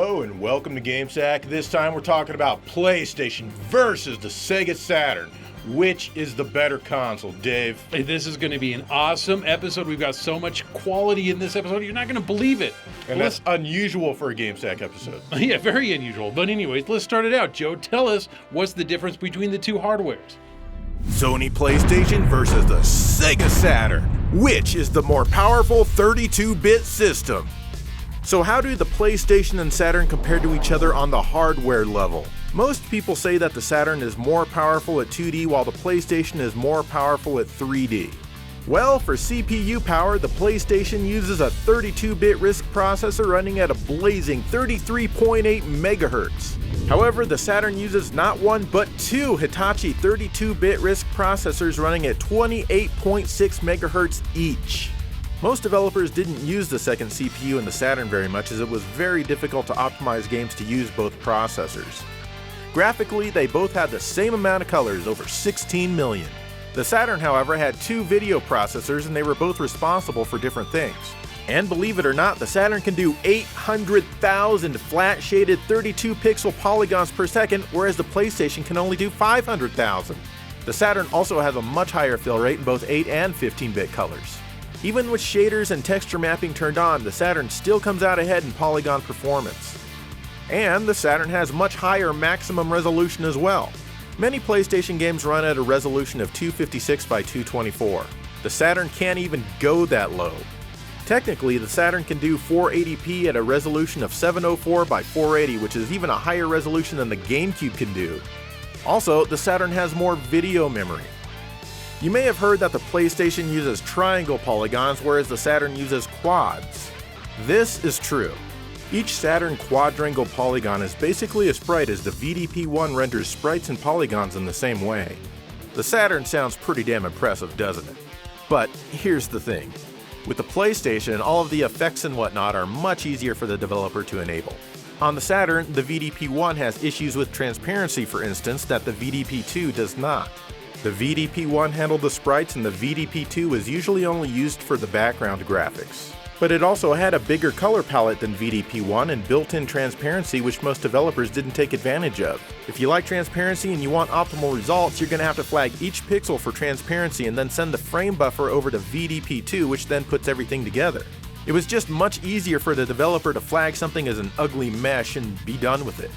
Hello and welcome to GameSack. This time we're talking about PlayStation versus the Sega Saturn. Which is the better console, Dave? Hey, this is going to be an awesome episode. We've got so much quality in this episode, you're not going to believe it. And that's unusual for a GameSack episode. Yeah, very unusual. But anyways, let's start it out. Joe, tell us what's the difference between the two hardwares? Sony PlayStation versus the Sega Saturn. Which is the more powerful 32-bit system? So how do the PlayStation and Saturn compare to each other on the hardware level? Most people say that the Saturn is more powerful at 2D while the PlayStation is more powerful at 3D. Well, for CPU power, the PlayStation uses a 32-bit RISC processor running at a blazing 33.8 MHz. However, the Saturn uses not one but two Hitachi 32-bit RISC processors running at 28.6 MHz each. Most developers didn't use the second CPU in the Saturn very much as it was very difficult to optimize games to use both processors. Graphically, they both had the same amount of colors, over 16 million. The Saturn, however, had two video processors and they were both responsible for different things. And believe it or not, the Saturn can do 800,000 flat-shaded 32-pixel polygons per second, whereas the PlayStation can only do 500,000. The Saturn also has a much higher fill rate in both 8 and 15-bit colors. Even with shaders and texture mapping turned on, the Saturn still comes out ahead in polygon performance. And the Saturn has much higher maximum resolution as well. Many PlayStation games run at a resolution of 256 by 224. The Saturn can't even go that low. Technically, the Saturn can do 480p at a resolution of 704 by 480, which is even a higher resolution than the GameCube can do. Also, the Saturn has more video memory. You may have heard that the PlayStation uses triangle polygons, whereas the Saturn uses quads. This is true. Each Saturn quadrangle polygon is basically a sprite as the VDP-1 renders sprites and polygons in the same way. The Saturn sounds pretty damn impressive, doesn't it? But here's the thing. With the PlayStation, all of the effects and whatnot are much easier for the developer to enable. On the Saturn, the VDP-1 has issues with transparency, for instance, that the VDP-2 does not. The VDP-1 handled the sprites and the VDP-2 is usually only used for the background graphics. But it also had a bigger color palette than VDP-1 and built-in transparency, which most developers didn't take advantage of. If you like transparency and you want optimal results, you're going to have to flag each pixel for transparency and then send the frame buffer over to VDP-2, which then puts everything together. It was just much easier for the developer to flag something as an ugly mesh and be done with it.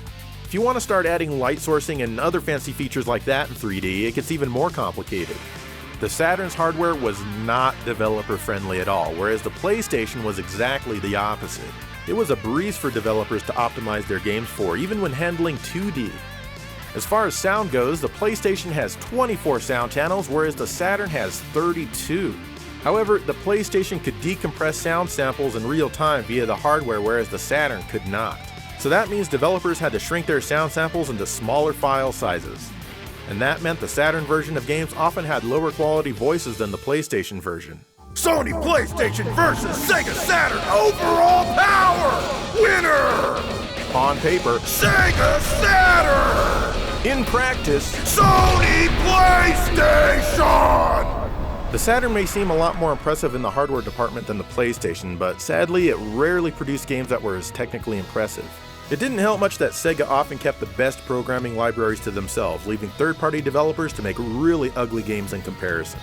If you want to start adding light sourcing and other fancy features like that in 3D, it gets even more complicated. The Saturn's hardware was not developer-friendly at all, whereas the PlayStation was exactly the opposite. It was a breeze for developers to optimize their games for, even when handling 2D. As far as sound goes, the PlayStation has 24 sound channels, whereas the Saturn has 32. However, the PlayStation could decompress sound samples in real time via the hardware, whereas the Saturn could not. So that means developers had to shrink their sound samples into smaller file sizes. And that meant the Saturn version of games often had lower quality voices than the PlayStation version. Sony PlayStation versus Sega Saturn overall power! Winner! On paper, Sega Saturn! in practice, Sony PlayStation! the Saturn may seem a lot more impressive in the hardware department than the PlayStation, but sadly it rarely produced games that were as technically impressive. It didn't help much that Sega often kept the best programming libraries to themselves, leaving third-party developers to make really ugly games in comparison.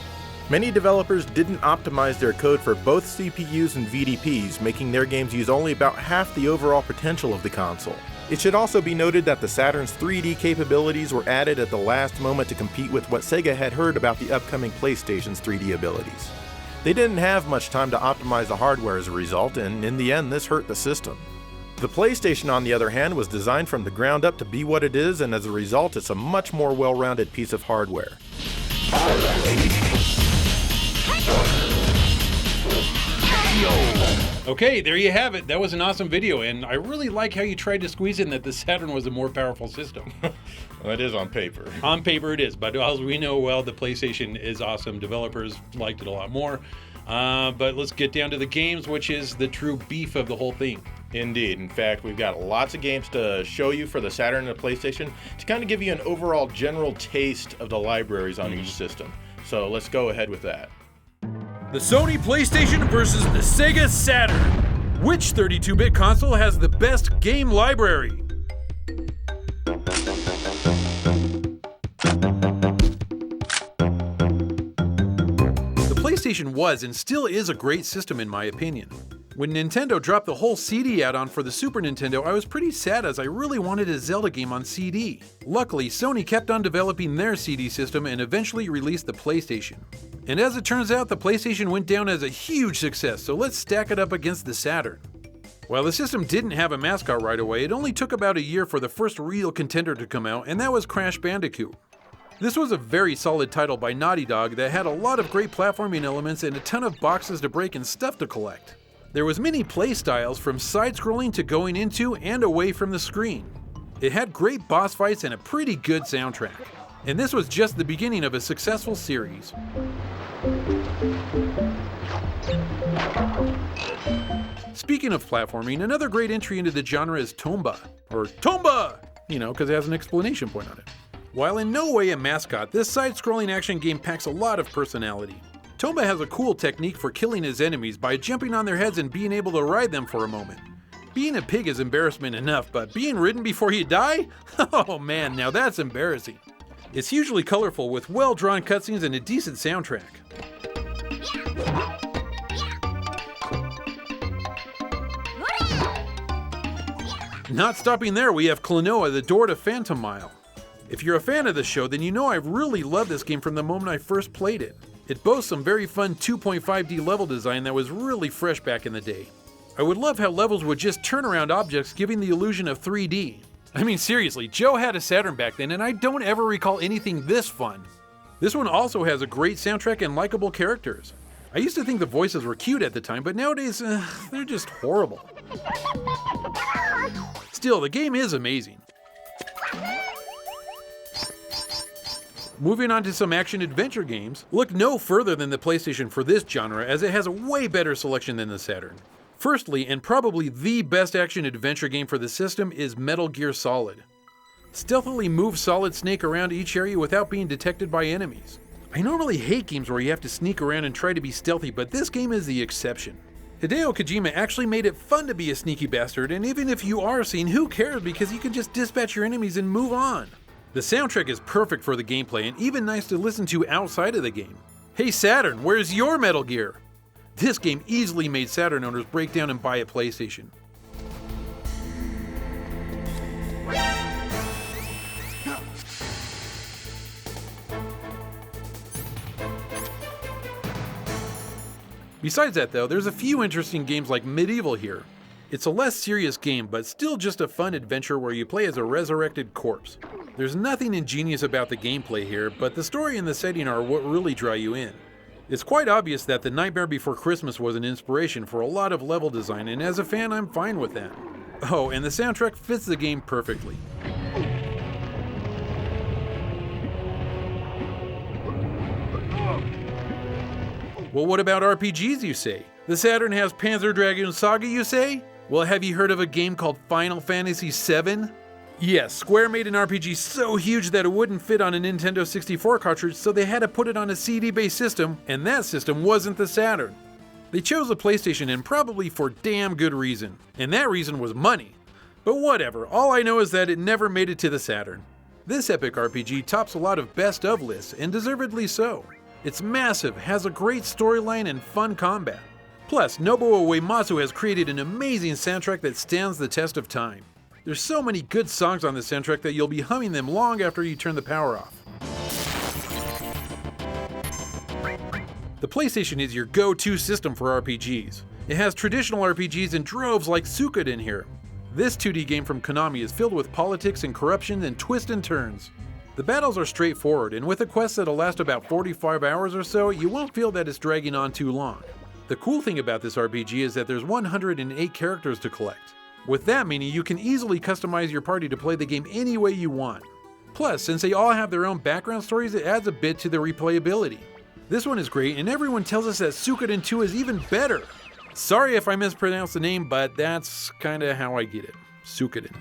Many developers didn't optimize their code for both CPUs and VDPs, making their games use only about half the overall potential of the console. It should also be noted that the Saturn's 3D capabilities were added at the last moment to compete with what Sega had heard about the upcoming PlayStation's 3D abilities. They didn't have much time to optimize the hardware as a result, and in the end this hurt the system. The PlayStation, on the other hand, was designed from the ground up to be what it is, and as a result, it's a much more well-rounded piece of hardware. Okay, there you have it. That was an awesome video, and I really like how you tried to squeeze in that the Saturn was a more powerful system. Well, it is on paper. On paper it is, but as we know well, the PlayStation is awesome. Developers liked it a lot more. But let's get down to the games, which is the true beef of the whole thing. Indeed. In fact, we've got lots of games to show you for the Saturn and the PlayStation to kind of give you an overall general taste of the libraries on each system. So let's go ahead with that. The Sony PlayStation versus the Sega Saturn. Which 32-bit console has the best game library? The PlayStation was and still is a great system in my opinion. When Nintendo dropped the whole CD add-on for the Super Nintendo, I was pretty sad as I really wanted a Zelda game on CD. Luckily, Sony kept on developing their CD system and eventually released the PlayStation. And as it turns out, the PlayStation went down as a huge success, so let's stack it up against the Saturn. While the system didn't have a mascot right away, it only took about a year for the first real contender to come out, and that was Crash Bandicoot. This was a very solid title by Naughty Dog that had a lot of great platforming elements and a ton of boxes to break and stuff to collect. There was many play styles from side-scrolling to going into and away from the screen. It had great boss fights and a pretty good soundtrack. And this was just the beginning of a successful series. Speaking of platforming, another great entry into the genre is Tomba, or Tomba, because it has an exclamation point on it. While in no way a mascot, this side-scrolling action game packs a lot of personality. Tomba has a cool technique for killing his enemies by jumping on their heads and being able to ride them for a moment. Being a pig is embarrassment enough, but being ridden before you die? Oh man, now that's embarrassing. It's hugely colorful with well-drawn cutscenes and a decent soundtrack. Not stopping there, we have Klonoa, the door to Phantom Mile. If you're a fan of the show, then you know I've really loved this game from the moment I first played it. It boasts some very fun 2.5D level design that was really fresh back in the day. I would love how levels would just turn around objects, giving the illusion of 3D. I mean seriously, Joe had a Saturn back then and I don't ever recall anything this fun. This one also has a great soundtrack and likable characters. I used to think the voices were cute at the time, but nowadays, they're just horrible. Still, the game is amazing. Moving on to some action-adventure games, look no further than the PlayStation for this genre as it has a way better selection than the Saturn. Firstly, and probably the best action-adventure game for the system is Metal Gear Solid. Stealthily move Solid Snake around each area without being detected by enemies. I normally hate games where you have to sneak around and try to be stealthy, but this game is the exception. Hideo Kojima actually made it fun to be a sneaky bastard, and even if you are seen, who cares because you can just dispatch your enemies and move on. The soundtrack is perfect for the gameplay and even nice to listen to outside of the game. Hey Saturn, where's your Metal Gear? This game easily made Saturn owners break down and buy a PlayStation. Besides that though, there's a few interesting games like Medieval here. It's a less serious game, but still just a fun adventure where you play as a resurrected corpse. There's nothing ingenious about the gameplay here, but the story and the setting are what really draw you in. It's quite obvious that The Nightmare Before Christmas was an inspiration for a lot of level design, and as a fan, I'm fine with that. Oh, and the soundtrack fits the game perfectly. Well, what about RPGs, you say? The Saturn has Panzer Dragoon Saga, you say? Well, have you heard of a game called Final Fantasy VII? Yes, Square made an RPG so huge that it wouldn't fit on a Nintendo 64 cartridge, so they had to put it on a CD-based system, and that system wasn't the Saturn. They chose the PlayStation, and probably for damn good reason, and that reason was money. But whatever, all I know is that it never made it to the Saturn. This epic RPG tops a lot of best of lists, and deservedly so. It's massive, has a great storyline and fun combat. Plus, Nobuo Uematsu has created an amazing soundtrack that stands the test of time. There's so many good songs on the soundtrack that you'll be humming them long after you turn the power off. The PlayStation is your go-to system for RPGs. It has traditional RPGs in droves like Suikoden here. This 2D game from Konami is filled with politics and corruption and twists and turns. The battles are straightforward, and with a quest that'll last about 45 hours or so, you won't feel that it's dragging on too long. The cool thing about this RPG is that there's 108 characters to collect. With that meaning you can easily customize your party to play the game any way you want. Plus, since they all have their own background stories, it adds a bit to the replayability. This one is great, and everyone tells us that Suikoden 2 is even better. Sorry if I mispronounced the name, but that's kinda how I get it. Suikoden.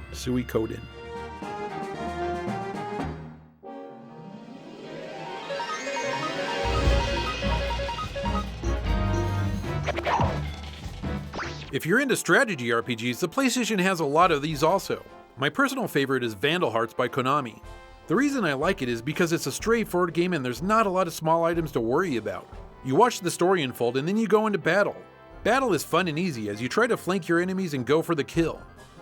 If you're into strategy RPGs, the PlayStation has a lot of these also. My personal favorite is Vandal Hearts by Konami. The reason I like it is because it's a straightforward game and there's not a lot of small items to worry about. You watch the story unfold and then you go into battle. Battle is fun and easy as you try to flank your enemies and go for the kill.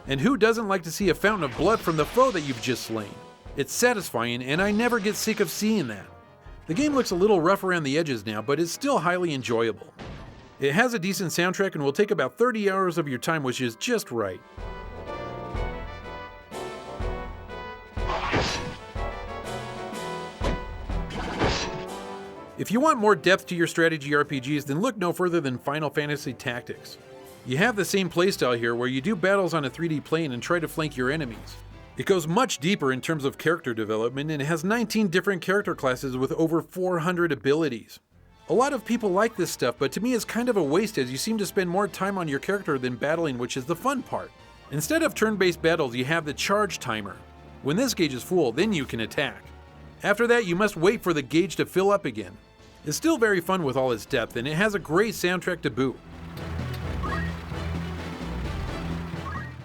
And who doesn't like to see a fountain of blood from the foe that you've just slain? It's satisfying and I never get sick of seeing that. The game looks a little rough around the edges now, but it's still highly enjoyable. It has a decent soundtrack and will take about 30 hours of your time, which is just right. If you want more depth to your strategy RPGs, then look no further than Final Fantasy Tactics. You have the same playstyle here where you do battles on a 3D plane and try to flank your enemies. It goes much deeper in terms of character development and it has 19 different character classes with over 400 abilities. A lot of people like this stuff, but to me it's kind of a waste as you seem to spend more time on your character than battling, which is the fun part. Instead of turn-based battles, you have the charge timer. When this gauge is full, then you can attack. After that, you must wait for the gauge to fill up again. It's still very fun with all its depth, and it has a great soundtrack to boot.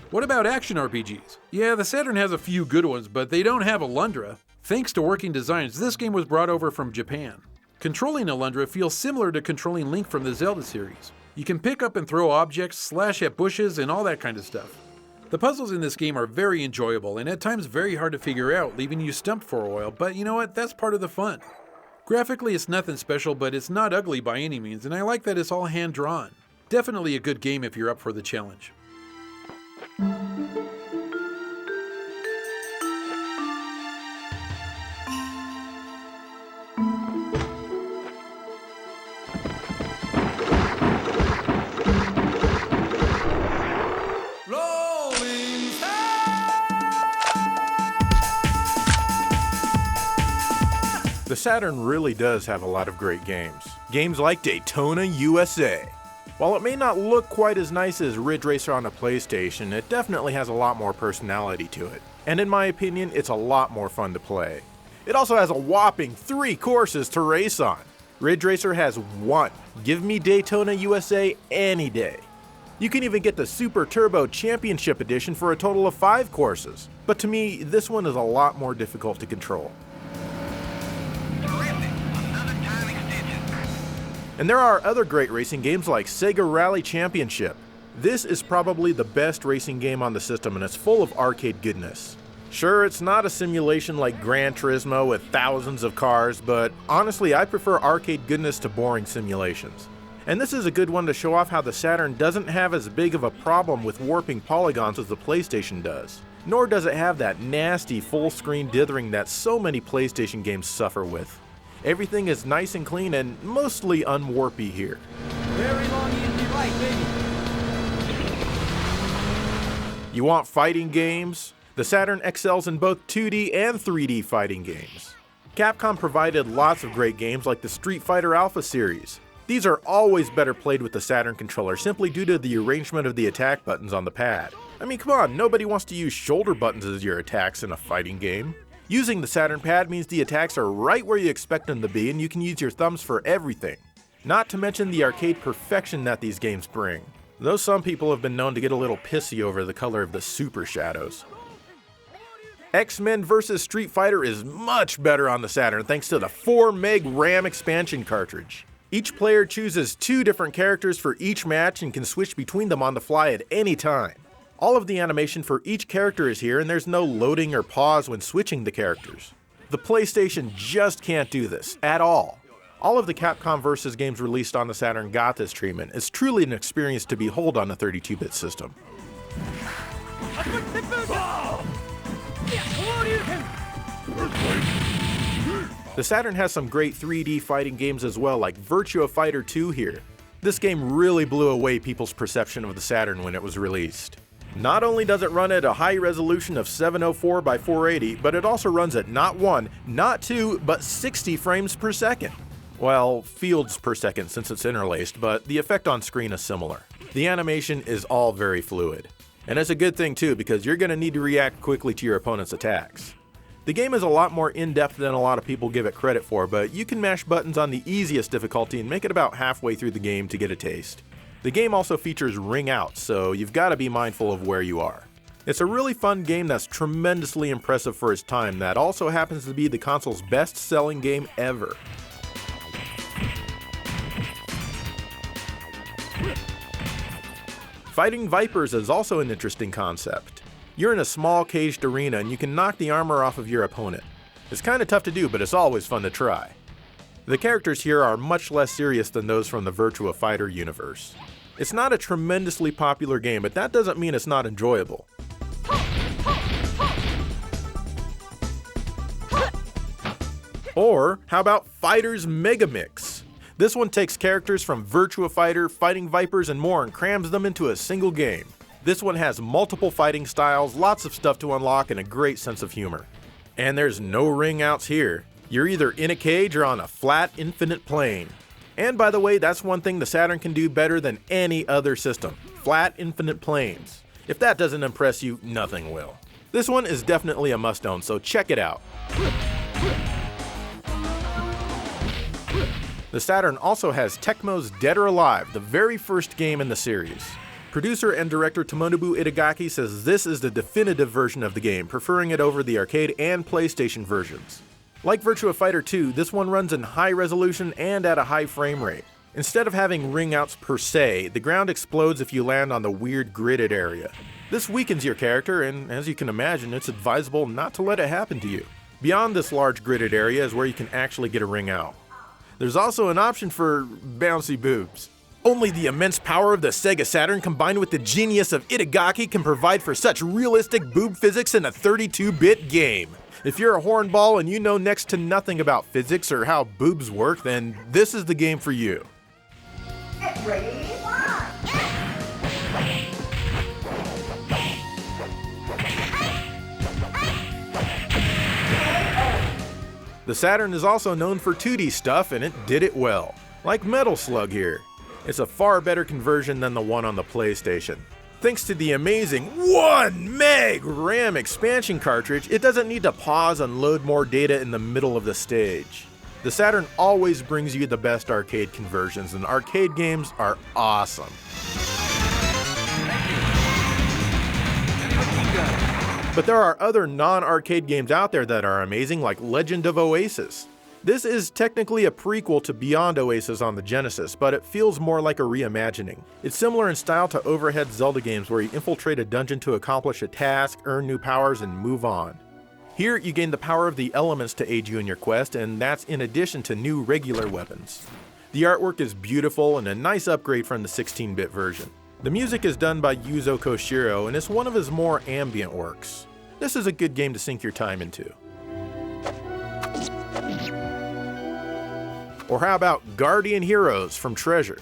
What about action RPGs? Yeah, the Saturn has a few good ones, but they don't have Alundra. Thanks to working designs, this game was brought over from Japan. Controlling Alundra feels similar to controlling Link from the Zelda series. You can pick up and throw objects, slash at bushes, and all that kind of stuff. The puzzles in this game are very enjoyable, and at times very hard to figure out, leaving you stumped for a while, but you know what, that's part of the fun. Graphically it's nothing special, but it's not ugly by any means, and I like that it's all hand-drawn. Definitely a good game if you're up for the challenge. The Saturn really does have a lot of great games. Games like Daytona USA. While it may not look quite as nice as Ridge Racer on a PlayStation, it definitely has a lot more personality to it. And in my opinion, it's a lot more fun to play. It also has a whopping 3 courses to race on. Ridge Racer has 1. Give me Daytona USA any day. You can even get the Super Turbo Championship Edition for a total of 5 courses. But to me, this one is a lot more difficult to control. And there are other great racing games like Sega Rally Championship. This is probably the best racing game on the system and it's full of arcade goodness. Sure, it's not a simulation like Gran Turismo with thousands of cars, but honestly I prefer arcade goodness to boring simulations. And this is a good one to show off how the Saturn doesn't have as big of a problem with warping polygons as the PlayStation does. Nor does it have that nasty full-screen dithering that so many PlayStation games suffer with. Everything is nice and clean and mostly unwarpy here. Very long easy right, baby. You want fighting games? The Saturn excels in both 2D and 3D fighting games. Capcom provided lots of great games like the Street Fighter Alpha series. These are always better played with the Saturn controller simply due to the arrangement of the attack buttons on the pad. I mean, come on, nobody wants to use shoulder buttons as your attacks in a fighting game. Using the Saturn pad means the attacks are right where you expect them to be and you can use your thumbs for everything. Not to mention the arcade perfection that these games bring. Though some people have been known to get a little pissy over the color of the super shadows. X-Men vs. Street Fighter is much better on the Saturn thanks to the 4 meg RAM expansion cartridge. Each player chooses 2 different characters for each match and can switch between them on the fly at any time. All of the animation for each character is here and there's no loading or pause when switching the characters. The PlayStation just can't do this, at all. All of the Capcom vs. games released on the Saturn got this treatment. It's truly an experience to behold on a 32-bit system. The Saturn has some great 3D fighting games as well, like Virtua Fighter 2 here. This game really blew away people's perception of the Saturn when it was released. Not only does it run at a high resolution of 704 by 480, but it also runs at not 1, not 2, but 60 frames per second. Well, fields per second since it's interlaced, but the effect on screen is similar. The animation is all very fluid. And it's a good thing too, because you're going to need to react quickly to your opponent's attacks. The game is a lot more in-depth than a lot of people give it credit for, but you can mash buttons on the easiest difficulty and make it about halfway through the game to get a taste. The game also features ring outs, so you've got to be mindful of where you are. It's a really fun game that's tremendously impressive for its time that also happens to be the console's best-selling game ever. Fighting Vipers is also an interesting concept. You're in a small caged arena and you can knock the armor off of your opponent. It's kinda tough to do, but it's always fun to try. The characters here are much less serious than those from the Virtua Fighter universe. It's not a tremendously popular game, but that doesn't mean it's not enjoyable. Or how about Fighters Mega Mix? This one takes characters from Virtua Fighter, Fighting Vipers, and more and crams them into a single game. This one has multiple fighting styles, lots of stuff to unlock, and a great sense of humor. And there's no ring outs here. You're either in a cage or on a flat, infinite plane. And by the way, that's one thing the Saturn can do better than any other system. Flat, infinite planes. If that doesn't impress you, nothing will. This one is definitely a must-own, so check it out. The Saturn also has Tecmo's Dead or Alive, the very first game in the series. Producer and director Tomonobu Itagaki says this is the definitive version of the game, preferring it over the arcade and PlayStation versions. Like Virtua Fighter 2, this one runs in high resolution and at a high frame rate. Instead of having ring outs per se, the ground explodes if you land on the weird gridded area. This weakens your character, and as you can imagine, it's advisable not to let it happen to you. Beyond this large gridded area is where you can actually get a ring out. There's also an option for bouncy boobs. Only the immense power of the Sega Saturn combined with the genius of Itagaki can provide for such realistic boob physics in a 32-bit game. If you're a hornball and you know next to nothing about physics or how boobs work, then this is the game for you. The Saturn is also known for 2D stuff, and it did it well. Like Metal Slug here. It's a far better conversion than the one on the PlayStation. Thanks to the amazing 1 meg RAM expansion cartridge, it doesn't need to pause and load more data in the middle of the stage. The Saturn always brings you the best arcade conversions, and arcade games are awesome. But there are other non-arcade games out there that are amazing, like Legend of Oasis. This is technically a prequel to Beyond Oasis on the Genesis, but it feels more like a reimagining. It's similar in style to overhead Zelda games where you infiltrate a dungeon to accomplish a task, earn new powers, and move on. Here, you gain the power of the elements to aid you in your quest, and that's in addition to new regular weapons. The artwork is beautiful and a nice upgrade from the 16-bit version. The music is done by Yuzo Koshiro, and it's one of his more ambient works. This is a good game to sink your time into. Or how about Guardian Heroes from Treasure?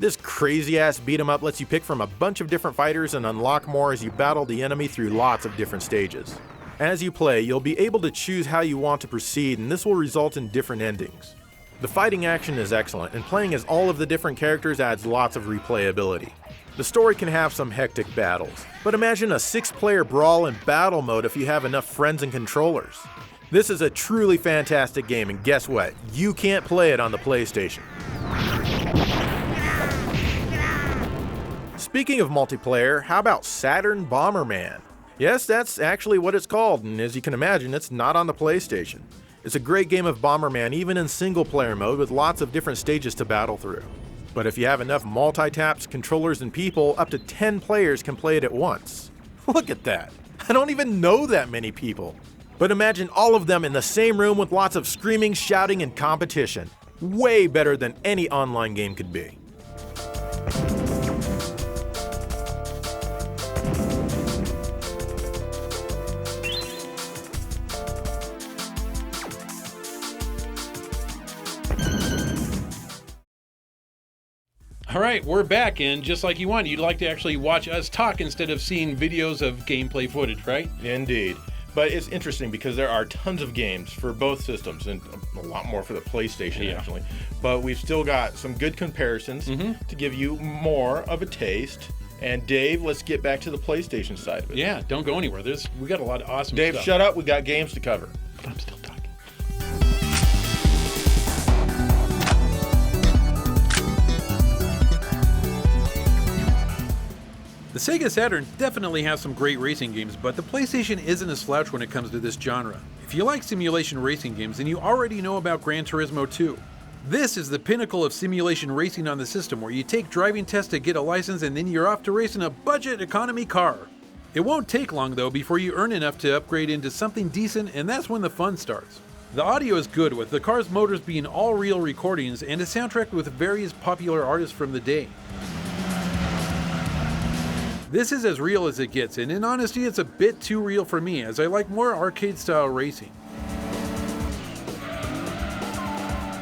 This crazy-ass beat-em-up lets you pick from a bunch of different fighters and unlock more as you battle the enemy through lots of different stages. As you play, you'll be able to choose how you want to proceed, and this will result in different endings. The fighting action is excellent, and playing as all of the different characters adds lots of replayability. The story can have some hectic battles, but imagine a 6-player brawl in battle mode if you have enough friends and controllers. This is a truly fantastic game, and guess what? You can't play it on the PlayStation. Speaking of multiplayer, how about Saturn Bomberman? Yes, that's actually what it's called, and as you can imagine, it's not on the PlayStation. It's a great game of Bomberman even in single-player mode with lots of different stages to battle through. But if you have enough multi-taps, controllers, and people, up to 10 players can play it at once. Look at that! I don't even know that many people. But imagine all of them in the same room with lots of screaming, shouting, and competition. Way better than any online game could be. All right, we're back, and just like you want, you'd like to actually watch us talk instead of seeing videos of gameplay footage, right? Indeed. But it's interesting because there are tons of games for both systems, and a lot more for the PlayStation, actually. But we've still got some good comparisons to give you more of a taste. And Dave, let's get back to the PlayStation side of it. Yeah, don't go anywhere. We got a lot of awesome Dave, stuff. shut up. We got games to cover. But I'm still talking. The Sega Saturn definitely has some great racing games, but the PlayStation isn't a slouch when it comes to this genre. If you like simulation racing games, then you already know about Gran Turismo 2. This is the pinnacle of simulation racing on the system, where you take driving tests to get a license and then you're off to race in a budget economy car. It won't take long though before you earn enough to upgrade into something decent, and that's when the fun starts. The audio is good, with the car's motors being all real recordings and a soundtrack with various popular artists from the day. This is as real as it gets, and in honesty it's a bit too real for me, as I like more arcade-style racing.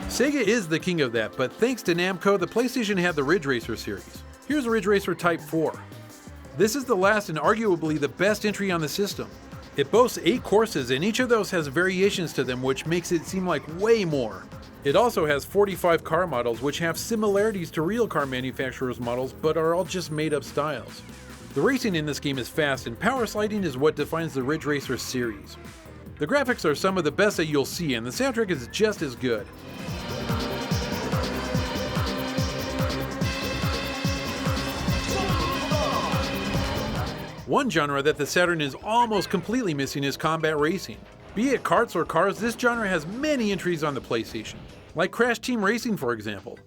Sega is the king of that, but thanks to Namco, the PlayStation had the Ridge Racer series. Here's Ridge Racer Type 4. This is the last and arguably the best entry on the system. It boasts 8 courses, and each of those has variations to them, which makes it seem like way more. It also has 45 car models, which have similarities to real car manufacturers' models, but are all just made-up styles. The racing in this game is fast, and power sliding is what defines the Ridge Racer series. The graphics are some of the best that you'll see, and the soundtrack is just as good. One genre that the Saturn is almost completely missing is combat racing. Be it karts or cars, this genre has many entries on the PlayStation, like Crash Team Racing for example.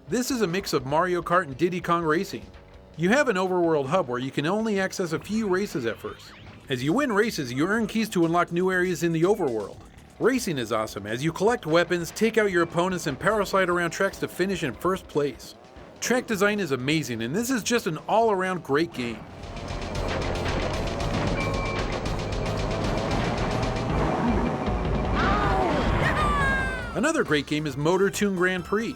This is a mix of Mario Kart and Diddy Kong Racing. You have an overworld hub where you can only access a few races at first. As you win races, you earn keys to unlock new areas in the overworld. Racing is awesome as you collect weapons, take out your opponents, and power slide around tracks to finish in first place. Track design is amazing, and this is just an all-around great game. Another great game is Motor Toon Grand Prix.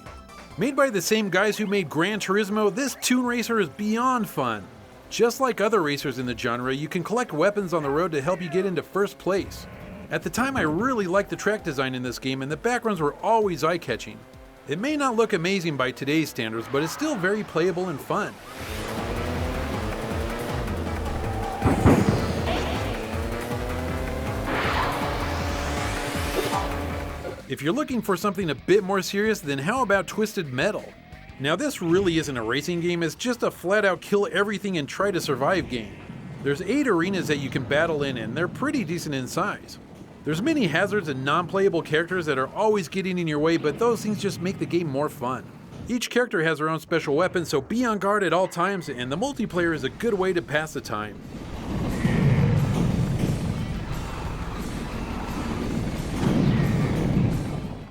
Made by the same guys who made Gran Turismo, this Toon Racer is beyond fun. Just like other racers in the genre, you can collect weapons on the road to help you get into first place. At the time, I really liked the track design in this game, and the backgrounds were always eye-catching. It may not look amazing by today's standards, but it's still very playable and fun. If you're looking for something a bit more serious, then how about Twisted Metal? Now this really isn't a racing game, it's just a flat-out kill everything and try to survive game. There's 8 arenas that you can battle in, and they're pretty decent in size. There's many hazards and non-playable characters that are always getting in your way, but those things just make the game more fun. Each character has their own special weapon, so be on guard at all times, and the multiplayer is a good way to pass the time.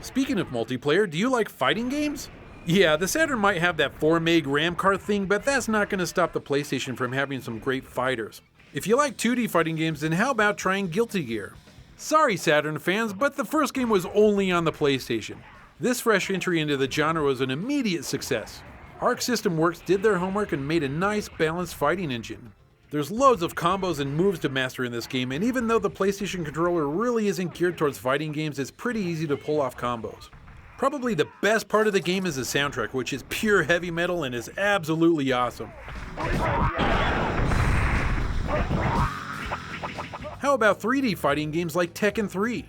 Speaking of multiplayer, do you like fighting games? Yeah, the Saturn might have that 4 meg RAM card thing, but that's not going to stop the PlayStation from having some great fighters. If you like 2D fighting games, then how about trying Guilty Gear? Sorry Saturn fans, but the first game was only on the PlayStation. This fresh entry into the genre was an immediate success. Arc System Works did their homework and made a nice, balanced fighting engine. There's loads of combos and moves to master in this game, and even though the PlayStation controller really isn't geared towards fighting games, it's pretty easy to pull off combos. Probably the best part of the game is the soundtrack, which is pure heavy metal and is absolutely awesome. How about 3D fighting games like Tekken 3?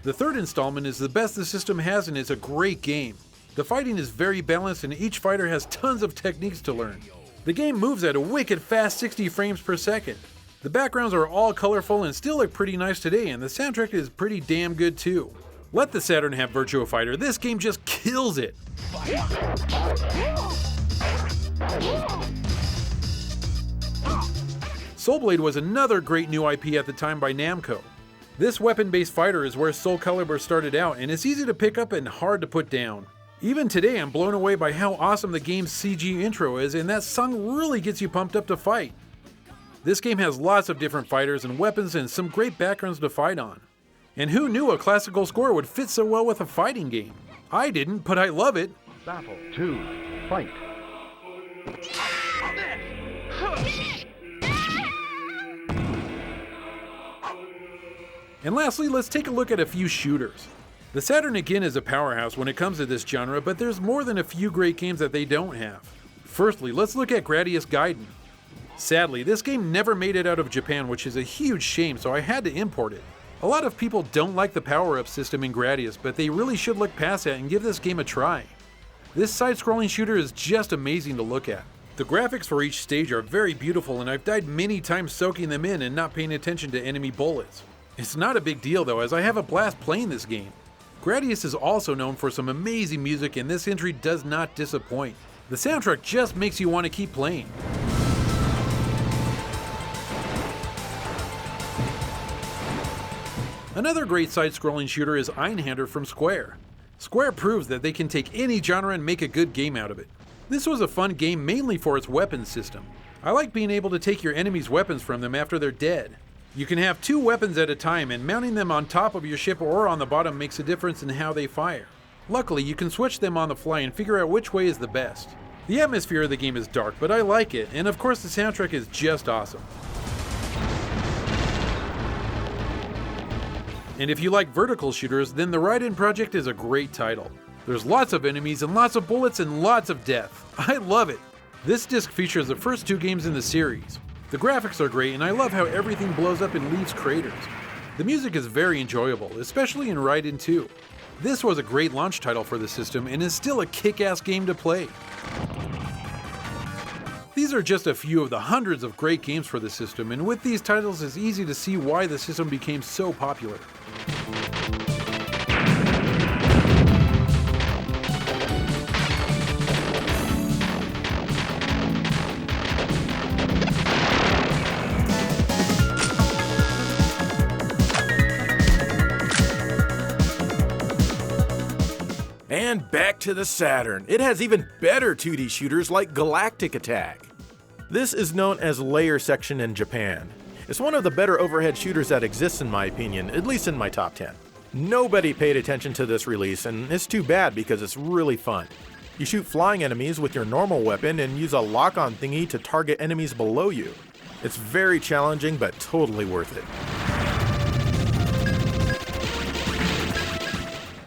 The third installment is the best the system has and is a great game. The fighting is very balanced and each fighter has tons of techniques to learn. The game moves at a wicked fast 60 frames per second. The backgrounds are all colorful and still look pretty nice today, and the soundtrack is pretty damn good too. Let the Saturn have Virtua Fighter, this game just kills it! Soul Blade was another great new IP at the time by Namco. This weapon-based fighter is where Soul Calibur started out, and it's easy to pick up and hard to put down. Even today, I'm blown away by how awesome the game's CG intro is, and that song really gets you pumped up to fight. This game has lots of different fighters and weapons and some great backgrounds to fight on. And who knew a classical score would fit so well with a fighting game? I didn't, but I love it. Battle 2, fight. And lastly, let's take a look at a few shooters. The Saturn again is a powerhouse when it comes to this genre, but there's more than a few great games that they don't have. Firstly, let's look at Gradius Gaiden. Sadly, this game never made it out of Japan, which is a huge shame, so I had to import it. A lot of people don't like the power-up system in Gradius, but they really should look past that and give this game a try. This side-scrolling shooter is just amazing to look at. The graphics for each stage are very beautiful, and I've died many times soaking them in and not paying attention to enemy bullets. It's not a big deal though, as I have a blast playing this game. Gradius is also known for some amazing music, and this entry does not disappoint. The soundtrack just makes you want to keep playing. Another great side-scrolling shooter is Einhander from Square. Square proves that they can take any genre and make a good game out of it. This was a fun game mainly for its weapons system. I like being able to take your enemy's weapons from them after they're dead. You can have 2 weapons at a time, and mounting them on top of your ship or on the bottom makes a difference in how they fire. Luckily, you can switch them on the fly and figure out which way is the best. The atmosphere of the game is dark, but I like it, and of course the soundtrack is just awesome. And if you like vertical shooters, then the Raiden Project is a great title. There's lots of enemies and lots of bullets and lots of death. I love it! This disc features the first 2 games in the series. The graphics are great, and I love how everything blows up and leaves craters. The music is very enjoyable, especially in Raiden 2. This was a great launch title for the system and is still a kick-ass game to play. These are just a few of the hundreds of great games for the system, and with these titles it's easy to see why the system became so popular. And back to the Saturn. It has even better 2D shooters like Galactic Attack. This is known as Layer Section in Japan. It's one of the better overhead shooters that exists in my opinion, at least in my top 10. Nobody paid attention to this release, and it's too bad because it's really fun. You shoot flying enemies with your normal weapon and use a lock-on thingy to target enemies below you. It's very challenging but totally worth it.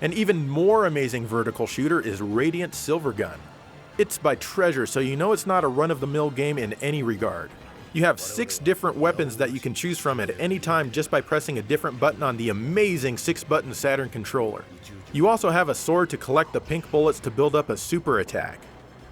An even more amazing vertical shooter is Radiant Silvergun. It's by Treasure, so you know it's not a run-of-the-mill game in any regard. You have 6 different weapons that you can choose from at any time just by pressing a different button on the amazing 6-button Saturn controller. You also have a sword to collect the pink bullets to build up a super attack.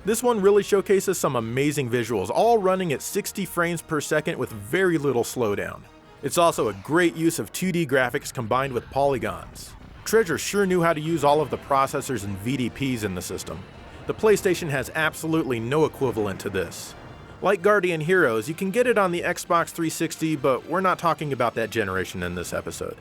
This one really showcases some amazing visuals, all running at 60 frames per second with very little slowdown. It's also a great use of 2D graphics combined with polygons. Treasure sure knew how to use all of the processors and VDPs in the system. The PlayStation has absolutely no equivalent to this. Like Guardian Heroes, you can get it on the Xbox 360, but we're not talking about that generation in this episode.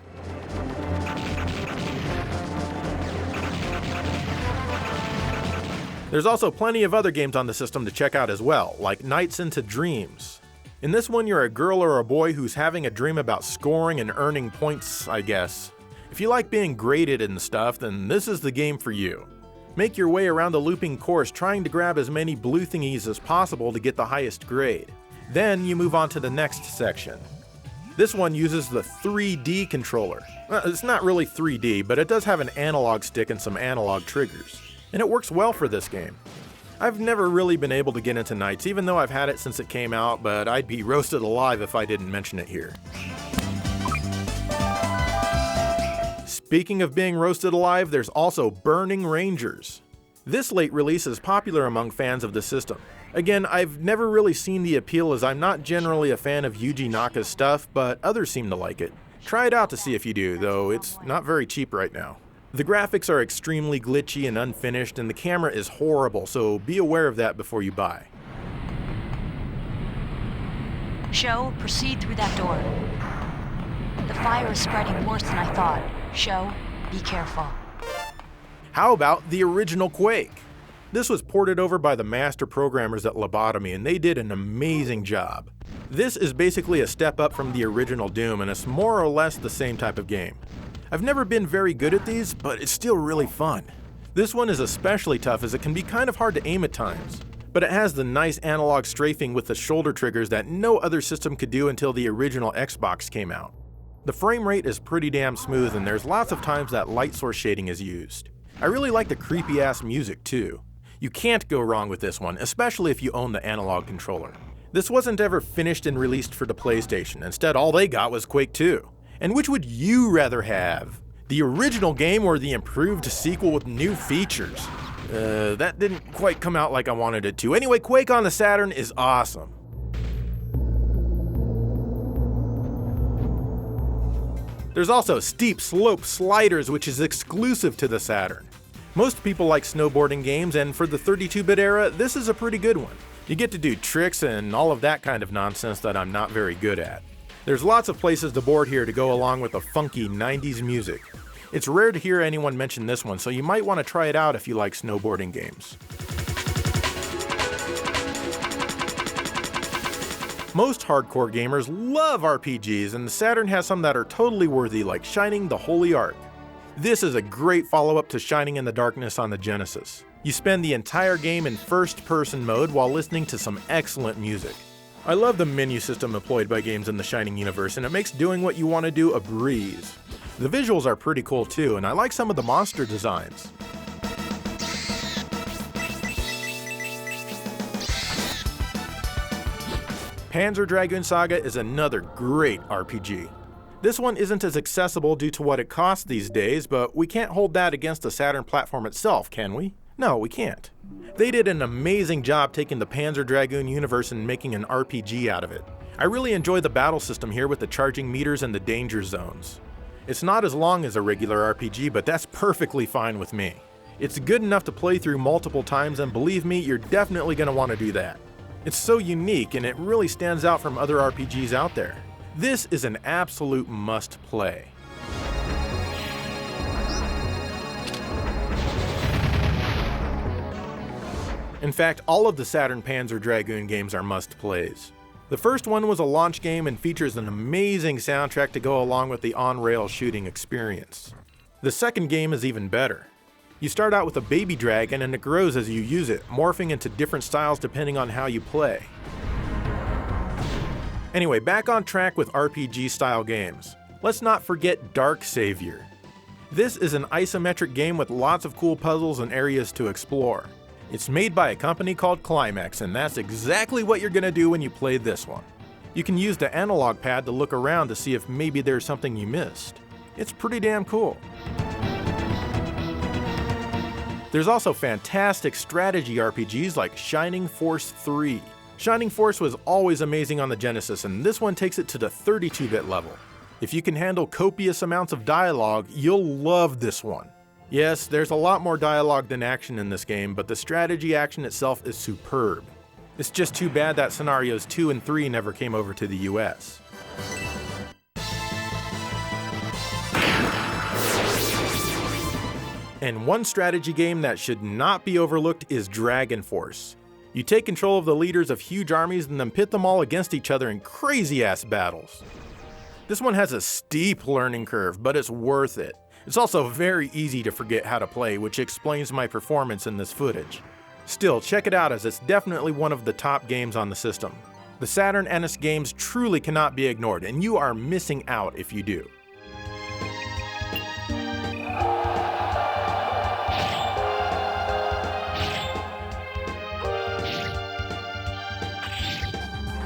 There's also plenty of other games on the system to check out as well, like Nights into Dreams. In this one, you're a girl or a boy who's having a dream about scoring and earning points, I guess. If you like being graded and stuff, then this is the game for you. Make your way around the looping course trying to grab as many blue thingies as possible to get the highest grade. Then you move on to the next section. This one uses the 3D controller. It's not really 3D, but it does have an analog stick and some analog triggers. And it works well for this game. I've never really been able to get into Nights, even though I've had it since it came out, but I'd be roasted alive if I didn't mention it here. Speaking of being roasted alive, there's also Burning Rangers. This late release is popular among fans of the system. Again, I've never really seen the appeal as I'm not generally a fan of Yuji Naka's stuff, but others seem to like it. Try it out to see if you do, though it's not very cheap right now. The graphics are extremely glitchy and unfinished, and the camera is horrible, so be aware of that before you buy. Sho, proceed through that door. The fire is spreading worse than I thought. Sho, be careful. How about the original Quake? This was ported over by the master programmers at Lobotomy, and they did an amazing job. This is basically a step up from the original Doom, and it's more or less the same type of game. I've never been very good at these, but it's still really fun. This one is especially tough as it can be kind of hard to aim at times, but it has the nice analog strafing with the shoulder triggers that no other system could do until the original Xbox came out. The frame rate is pretty damn smooth, and there's lots of times that light source shading is used. I really like the creepy ass music too. You can't go wrong with this one, especially if you own the analog controller. This wasn't ever finished and released for the PlayStation. Instead, all they got was Quake 2. And which would you rather have? The original game or the improved sequel with new features? That didn't quite come out like I wanted it to. Anyway, Quake on the Saturn is awesome. There's also steep slope sliders, which is exclusive to the Saturn. Most people like snowboarding games, and for the 32-bit era, this is a pretty good one. You get to do tricks and all of that kind of nonsense that I'm not very good at. There's lots of places to board here to go along with the funky 90s music. It's rare to hear anyone mention this one, so you might want to try it out if you like snowboarding games. Most hardcore gamers love RPGs, and the Saturn has some that are totally worthy, like Shining the Holy Ark. This is a great follow-up to Shining in the Darkness on the Genesis. You spend the entire game in first-person mode while listening to some excellent music. I love the menu system employed by games in the Shining universe, and it makes doing what you want to do a breeze. The visuals are pretty cool too, and I like some of the monster designs. Panzer Dragoon Saga is another great RPG. This one isn't as accessible due to what it costs these days, but we can't hold that against the Saturn platform itself, can we? No, we can't. They did an amazing job taking the Panzer Dragoon universe and making an RPG out of it. I really enjoy the battle system here with the charging meters and the danger zones. It's not as long as a regular RPG, but that's perfectly fine with me. It's good enough to play through multiple times, and believe me, you're definitely going to want to do that. It's so unique, and it really stands out from other RPGs out there. This is an absolute must-play. In fact, all of the Saturn Panzer Dragoon games are must-plays. The first one was a launch game and features an amazing soundtrack to go along with the on-rail shooting experience. The second game is even better. You start out with a baby dragon and it grows as you use it, morphing into different styles depending on how you play. Anyway, back on track with RPG-style games. Let's not forget Dark Savior. This is an isometric game with lots of cool puzzles and areas to explore. It's made by a company called Climax, and that's exactly what you're gonna do when you play this one. You can use the analog pad to look around to see if maybe there's something you missed. It's pretty damn cool. There's also fantastic strategy RPGs like Shining Force 3. Shining Force was always amazing on the Genesis, and this one takes it to the 32-bit level. If you can handle copious amounts of dialogue, you'll love this one. Yes, there's a lot more dialogue than action in this game, but the strategy action itself is superb. It's just too bad that Scenarios 2 and 3 never came over to the US. And one strategy game that should not be overlooked is Dragon Force. You take control of the leaders of huge armies and then pit them all against each other in crazy-ass battles. This one has a steep learning curve, but it's worth it. It's also very easy to forget how to play, which explains my performance in this footage. Still, check it out as it's definitely one of the top games on the system. The Saturn and its games truly cannot be ignored, and you are missing out if you do.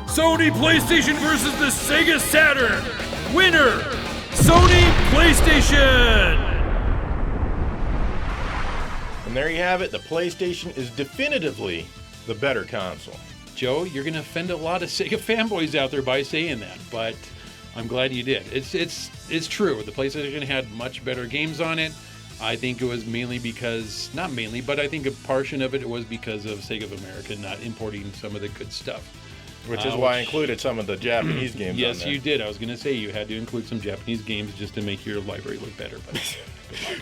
Sony PlayStation versus the Sega Saturn. Winner, Sony PlayStation! And there you have it, the PlayStation is definitively the better console. Joe, you're going to offend a lot of Sega fanboys out there by saying that, but I'm glad you did. It's true. The PlayStation had much better games on it. I think it was mainly because, not mainly, but I think a portion of it was because of Sega of America not importing some of the good stuff. Which is why I included some of the Japanese games on Yes, there. you did. I was going to say you had to include some Japanese games just to make your library look better. But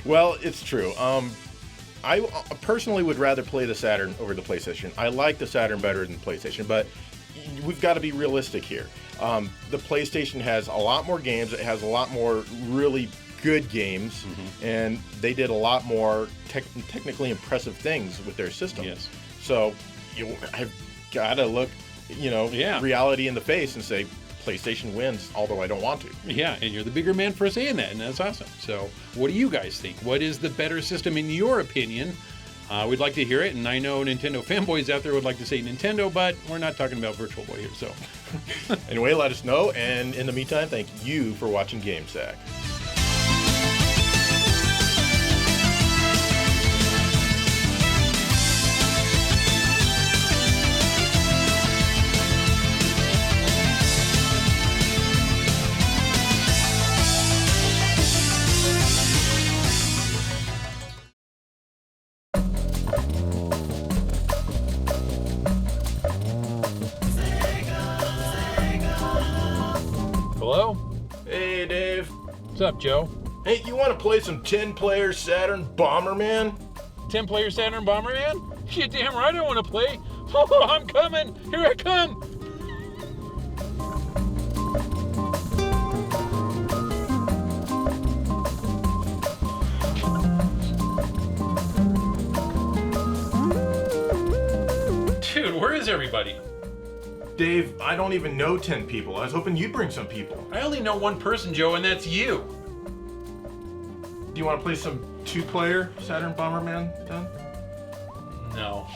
Well, it's true. I personally would rather play the Saturn over the PlayStation. I like the Saturn better than PlayStation, but we've got to be realistic here. The PlayStation has a lot more games. It has a lot more really good games, and they did a lot more technically impressive things with their system. Yes. So I've got to look, reality in the face and say PlayStation wins, although I don't want to. yeah, and you're the bigger man for saying that, and that's awesome. So what do you guys think? What is the better system in your opinion? We'd like to hear it, and I know Nintendo fanboys out there would like to say Nintendo, but we're not talking about Virtual Boy here, so. Anyway, let us know, and in the meantime, thank you for watching GameSack. Hello? Hey, Dave. What's up, Joe? Hey, you want to play some 10-player Saturn Bomberman? 10-player Saturn Bomberman? You damn right I want to play. Oh, I'm coming. Here I come. Dude, where is everybody? Dave, I don't even know 10 people. I was hoping you'd bring some people. I only know one person, Joe, and that's you. Do you want to play some 2-player Saturn Bomberman then? No.